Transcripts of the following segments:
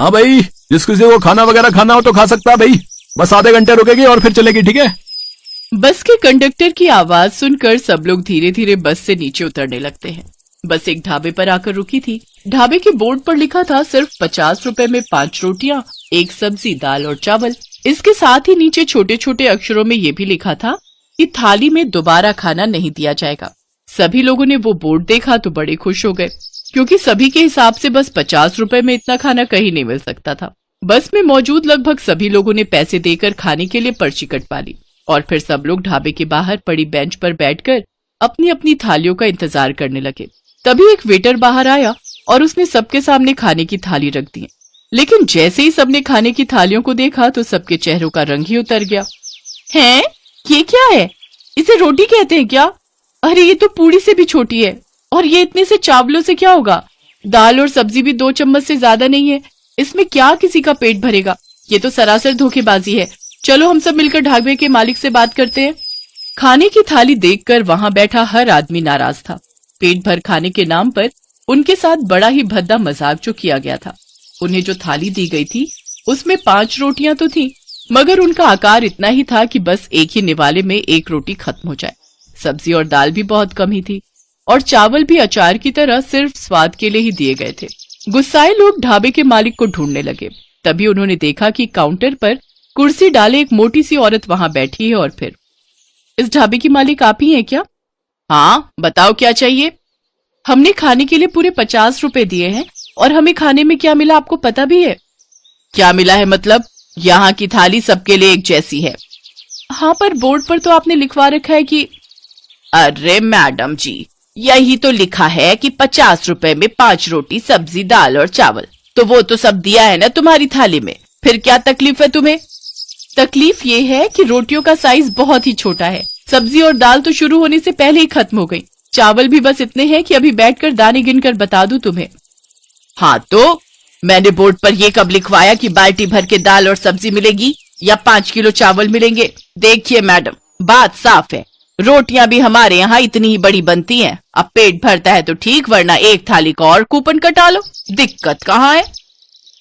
हाँ भाई, जिस किसी को खाना वगैरह खाना हो तो खा सकता है भाई, बस आधे घंटे रुकेगी और फिर चलेगी, ठीक है। बस के कंडक्टर की आवाज सुनकर सब लोग धीरे धीरे बस से नीचे उतरने लगते हैं। बस एक ढाबे पर आकर रुकी थी। ढाबे के बोर्ड पर लिखा था सिर्फ 50 रुपए में 5 रोटियां, 1 सब्जी, दाल और चावल। इसके साथ ही नीचे छोटे छोटे अक्षरों में ये भी लिखा था कि थाली में दोबारा खाना नहीं दिया जाएगा। सभी लोगों ने वो बोर्ड देखा तो बड़े खुश हो गए, क्योंकि सभी के हिसाब से बस 50 रुपए में इतना खाना कहीं नहीं मिल सकता था। बस में मौजूद लगभग सभी लोगों ने पैसे देकर खाने के लिए पर्ची कटवा ली और फिर सब लोग ढाबे के बाहर पड़ी बेंच पर बैठकर अपनी अपनी थालियों का इंतजार करने लगे। तभी एक वेटर बाहर आया और उसने सबके सामने खाने की थाली रख दी। लेकिन जैसे ही सबने खाने की थालियों को देखा तो सबके चेहरों का रंग ही उतर गया। हैं? ये क्या है? इसे रोटी कहते हैं क्या? अरे ये तो पूरी से भी छोटी है। और ये इतने से चावलों से क्या होगा? दाल और सब्जी भी 2 चम्मच से ज्यादा नहीं है। इसमें क्या किसी का पेट भरेगा? ये तो सरासर धोखेबाजी है। चलो हम सब मिलकर ढाबे के मालिक से बात करते हैं। खाने की थाली देखकर वहां बैठा हर आदमी नाराज था। पेट भर खाने के नाम पर उनके साथ बड़ा ही भद्दा मजाक जो किया गया था। उन्हें जो थाली दी गई थी उसमें 5 रोटियां तो थी, मगर उनका आकार इतना ही था कि बस एक ही निवाले में 1 रोटी खत्म हो जाए। सब्जी और दाल भी बहुत कम ही थी और चावल भी अचार की तरह सिर्फ स्वाद के लिए ही दिए गए थे। गुस्साए लोग ढाबे के मालिक को ढूंढने लगे। तभी उन्होंने देखा कि काउंटर पर कुर्सी डाले एक मोटी सी औरत वहां बैठी है। और फिर, इस ढाबे की मालिक आप ही हैं क्या? हाँ, बताओ क्या चाहिए? हमने खाने के लिए पूरे 50 रुपए दिए हैं और हमें खाने में क्या मिला आपको पता भी है? क्या मिला है मतलब? यहाँ की थाली सबके लिए एक जैसी है। हाँ, पर बोर्ड पर तो आपने लिखवा रखा है कि। अरे मैडम जी, यही तो लिखा है कि 50 रुपए में 5 रोटी, सब्जी, दाल और चावल। तो वो तो सब दिया है ना तुम्हारी थाली में, फिर क्या तकलीफ है तुम्हें? तकलीफ ये है कि रोटियों का साइज बहुत ही छोटा है। सब्जी और दाल तो शुरू होने से पहले ही खत्म हो गई। चावल भी बस इतने हैं कि अभी बैठकर दाने गिनकर बता दूं तुम्हें। हाँ, तो मैंने बोर्ड पर ये कब लिखवाया कि बाल्टी भर के दाल और सब्जी मिलेगी या 5 किलो चावल मिलेंगे? देखिए मैडम, बात साफ है, रोटियां भी हमारे यहाँ इतनी ही बड़ी बनती हैं। अब पेट भरता है तो ठीक, वरना एक थाली का और कूपन कटा लो। दिक्कत कहाँ है?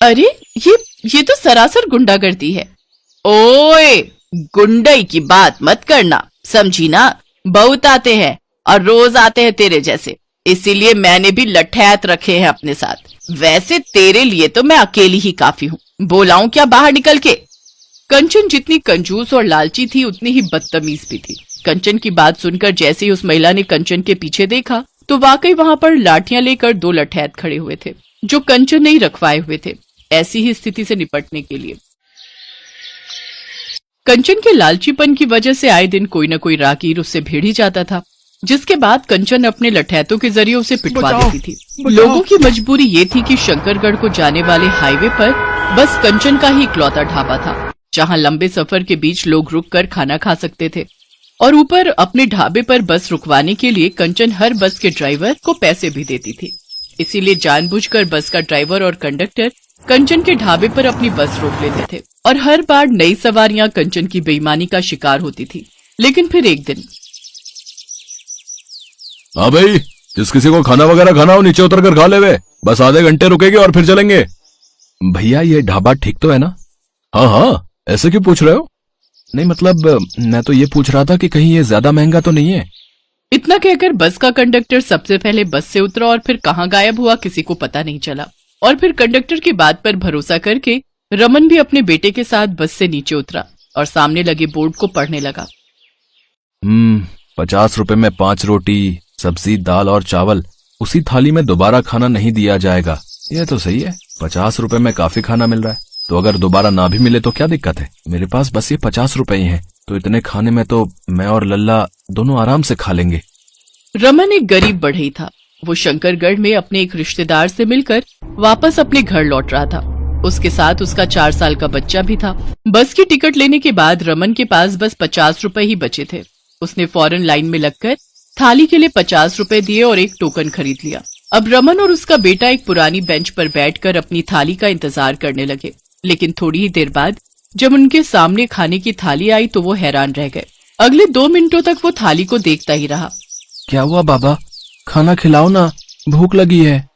अरे ये तो सरासर गुंडागर्दी है। ओए, गुंडई की बात मत करना, समझी ना? बहुत आते हैं और रोज आते हैं तेरे जैसे, इसीलिए मैंने भी लठैत रखे हैं अपने साथ। वैसे तेरे लिए तो मैं अकेली ही काफी हूँ। बोलाऊं क्या बाहर निकल के? कंचन जितनी कंजूस और लालची थी उतनी ही बदतमीज भी थी। कंचन की बात सुनकर जैसे ही उस महिला ने कंचन के पीछे देखा तो वाकई वहां पर लाठियां लेकर 2 लठैत खड़े हुए थे, जो कंचन ने ही रखवाए हुए थे ऐसी ही स्थिति से निपटने के लिए। कंचन के लालचीपन की वजह से आए दिन कोई न कोई राहगीर उससे भिड़ ही जाता था, जिसके बाद कंचन अपने लठैतों के जरिए उसे पिटवा देती थी। लोगों की मजबूरी ये थी कि शंकरगढ़ को जाने वाले हाईवे पर बस कंचन का ही इकलौता ढाबा था, जहां लंबे सफर के बीच लोग रुककर खाना खा सकते थे। और ऊपर अपने ढाबे पर बस रुकवाने के लिए कंचन हर बस के ड्राइवर को पैसे भी देती थी। इसीलिए जानबूझकर बस का ड्राइवर और कंडक्टर कंचन के ढाबे पर अपनी बस रोक लेते थे और हर बार नई सवारियां कंचन की बेईमानी का शिकार होती थी। लेकिन फिर एक दिन, हाँ भाई, जिस किसी को खाना वगैरह खाना हो नीचे उतर कर खा ले, बस आधे घंटे रुकेगी और फिर चलेंगे। भैया, ये ढाबा ठीक तो है ना? हाँ हाँ, ऐसे क्यों पूछ रहे हो? नहीं मतलब मैं तो ये पूछ रहा था कि कहीं ये ज्यादा महंगा तो नहीं है। इतना कहकर बस का कंडक्टर सबसे पहले बस से उतरा और फिर कहाँ गायब हुआ किसी को पता नहीं चला। और फिर कंडक्टर की बात पर भरोसा करके रमन भी अपने बेटे के साथ बस से नीचे उतरा और सामने लगे बोर्ड को पढ़ने लगा। 50 रुपए में 5 रोटी, सब्जी, दाल और चावल, उसी थाली में दोबारा खाना नहीं दिया जाएगा। ये तो सही है, 50 रुपए में काफी खाना मिल रहा है, तो अगर दोबारा ना भी मिले तो क्या दिक्कत है? मेरे पास बस ये 50 रुपए ही हैं, तो इतने खाने में तो मैं और लल्ला दोनों आराम से खा लेंगे। रमन एक गरीब बढ़ई था। वो शंकरगढ़ में अपने एक रिश्तेदार से मिलकर वापस अपने घर लौट रहा था। उसके साथ उसका 4 साल का बच्चा भी था। बस की टिकट लेने के बाद रमन के पास बस 50 रुपए ही बचे थे। उसने फौरन लाइन में लगकर थाली के लिए 50 रुपए दिए और एक टोकन खरीद लिया। अब रमन और उसका बेटा एक पुरानी बेंच पर बैठकर अपनी थाली का इंतजार करने लगे। लेकिन थोड़ी ही देर बाद जब उनके सामने खाने की थाली आई तो वो हैरान रह गए। अगले 2 मिनटों तक वो थाली को देखता ही रहा। क्या हुआ बाबा, खाना खिलाओ ना, भूख लगी है।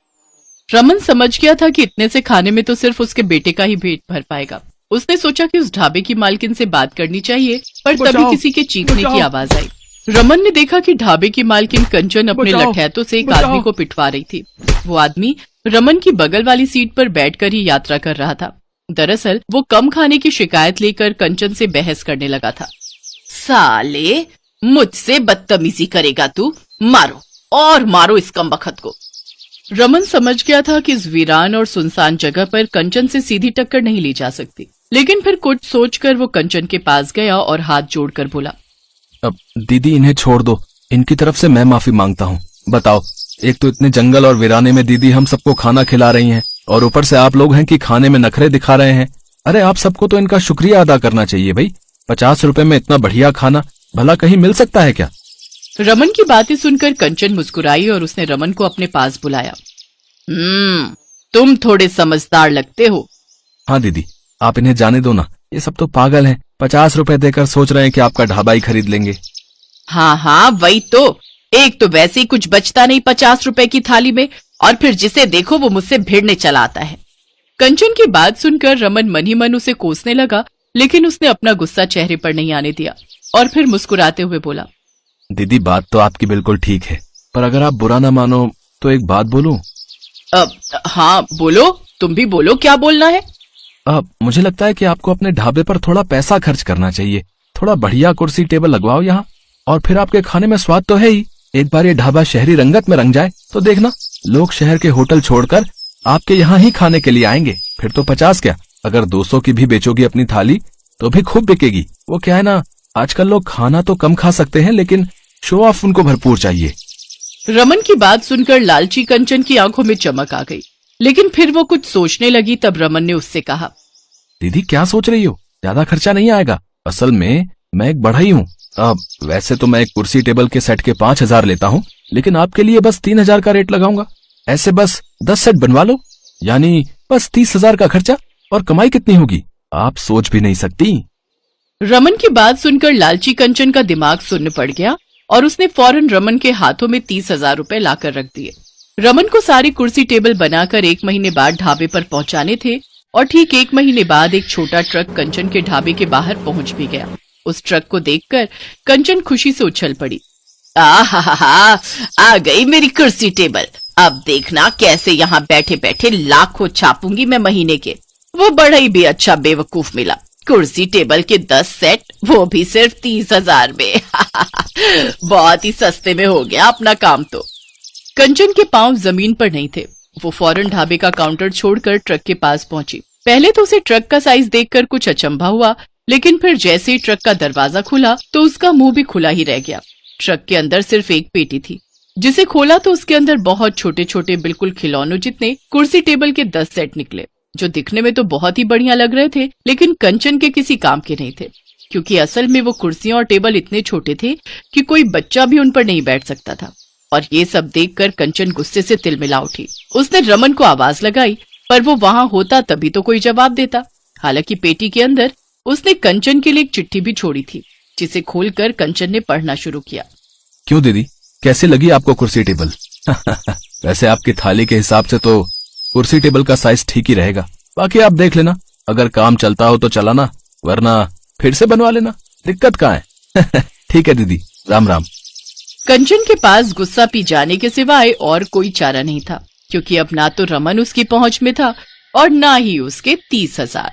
रमन समझ गया था कि इतने से खाने में तो सिर्फ उसके बेटे का ही पेट भर पाएगा। उसने सोचा कि उस ढाबे की मालकिन से बात करनी चाहिए, पर तभी किसी के चीखने की आवाज आई। रमन ने देखा कि ढाबे की मालकिन कंचन अपने लठैतों से एक आदमी को पिटवा रही थी। वो आदमी रमन की बगल वाली सीट पर बैठकर ही यात्रा कर रहा था। दरअसल वो कम खाने की शिकायत लेकर कंचन से बहस करने लगा था। साले, मुझसे बदतमीजी करेगा तू? मारो और मारो इस कमबख्त को। रमन समझ गया था कि इस वीरान और सुनसान जगह पर कंचन से सीधी टक्कर नहीं ली जा सकती, लेकिन फिर कुछ सोचकर वो कंचन के पास गया और हाथ जोड़कर बोला, अब दीदी इन्हें छोड़ दो, इनकी तरफ से मैं माफी मांगता हूँ। बताओ, एक तो इतने जंगल और वीराने में दीदी हम सबको खाना खिला रही हैं, और ऊपर से आप लोग हैं कि खाने में नखरे दिखा रहे हैं। अरे आप सबको तो इनका शुक्रिया अदा करना चाहिए भाई। 50 रुपए में इतना बढ़िया खाना भला कहीं मिल सकता है क्या? रमन की बातें सुनकर कंचन मुस्कुराई और उसने रमन को अपने पास बुलाया। तुम थोड़े समझदार लगते हो। हाँ दीदी, आप इन्हें जाने दो ना, ये सब तो पागल हैं। 50 रुपए देकर सोच रहे हैं कि आपका ढाबा ही खरीद लेंगे। हाँ वही तो। एक तो वैसे ही कुछ बचता नहीं 50 रुपए की थाली में, और फिर जिसे देखो वो मुझसे भिड़ने चला आता है। कंचन की बात सुनकर रमन मन ही मन उसे कोसने लगा, लेकिन उसने अपना गुस्सा चेहरे पर नहीं आने दिया और फिर मुस्कुराते हुए बोला, दीदी बात तो आपकी बिल्कुल ठीक है, पर अगर आप बुरा ना मानो तो एक बात बोलूं? हाँ बोलो, तुम भी बोलो, क्या बोलना है? मुझे लगता है कि आपको अपने ढाबे पर थोड़ा पैसा खर्च करना चाहिए। थोड़ा बढ़िया कुर्सी टेबल लगवाओ यहाँ, और फिर आपके खाने में स्वाद तो है ही। एक बार ये ढाबा शहरी रंगत में रंग जाए तो देखना, लोग शहर के होटल छोड़कर आपके यहाँ ही खाने के लिए आएंगे। फिर तो 50 क्या, अगर 200 की भी बेचोगी अपनी थाली तो भी खूब बिकेगी। वो क्या है ना, आजकल लोग खाना तो कम खा सकते हैं, लेकिन शो ऑफ उनको भरपूर चाहिए। रमन की बात सुनकर लालची कंचन की आंखों में चमक आ गई, लेकिन फिर वो कुछ सोचने लगी। तब रमन ने उससे कहा, दीदी क्या सोच रही हो? ज्यादा खर्चा नहीं आएगा। असल में मैं एक बढ़ई हूँ। वैसे तो मैं एक कुर्सी टेबल के सेट के 5000 लेता हूँ, लेकिन आपके लिए बस 3000 का रेट लगाऊंगा। ऐसे बस 10 सेट बनवा लो, यानी बस 30,000 का खर्चा, और कमाई कितनी होगी आप सोच भी नहीं सकती। रमन की बात सुनकर लालची कंचन का दिमाग सुन्न पड़ गया और उसने फौरन रमन के हाथों में 30,000 रुपए लाकर रख दिए। रमन को सारी कुर्सी टेबल बनाकर 1 महीने बाद ढाबे पर पहुंचाने थे, और ठीक 1 महीने बाद एक छोटा ट्रक कंचन के ढाबे के बाहर पहुंच भी गया। उस ट्रक को देखकर कंचन खुशी से उछल पड़ी। आ गई मेरी कुर्सी टेबल। अब देखना कैसे यहाँ बैठे बैठे लाखों छापूंगी मैं महीने के। वो बड़ा ही भी अच्छा बेवकूफ मिला, कुर्सी टेबल के 10 सेट, वो भी सिर्फ 30,000 में। बहुत ही सस्ते में हो गया अपना काम तो। कंचन के पांव जमीन पर नहीं थे। वो फौरन ढाबे का काउंटर छोड़कर ट्रक के पास पहुंची। पहले तो उसे ट्रक का साइज देखकर कुछ अचंभा हुआ, लेकिन फिर जैसे ही ट्रक का दरवाजा खुला तो उसका मुंह भी खुला ही रह गया। ट्रक के अंदर सिर्फ एक पेटी थी, जिसे खोला तो उसके अंदर बहुत छोटे छोटे बिल्कुल खिलौनों जितने कुर्सी टेबल के 10 सेट निकले, जो दिखने में तो बहुत ही बढ़िया लग रहे थे, लेकिन कंचन के किसी काम के नहीं थे, क्योंकि असल में वो कुर्सियां और टेबल इतने छोटे थे कि कोई बच्चा भी उन पर नहीं बैठ सकता था। और ये सब देखकर कंचन गुस्से से तिलमिला उठी। उसने रमन को आवाज लगाई, पर वो वहां होता तभी तो कोई जवाब देता। हालांकि पेटी के अंदर उसने कंचन के लिए एक चिट्ठी भी छोड़ी थी, जिसे खोलकर कंचन ने पढ़ना शुरू किया। क्यों दीदी, कैसे लगी आपको कुर्सी टेबल? वैसे आपकी थाली के हिसाब से तो कुर्सी टेबल का साइज ठीक ही रहेगा। बाकी आप देख लेना, अगर काम चलता हो तो चलाना, वरना फिर से बनवा लेना, दिक्कत कहाँ है। ठीक है दीदी, राम राम। कंचन के पास गुस्सा पी जाने के सिवाय और कोई चारा नहीं था, क्योंकि अब ना तो रमन उसकी पहुंच में था और ना ही उसके 30,000।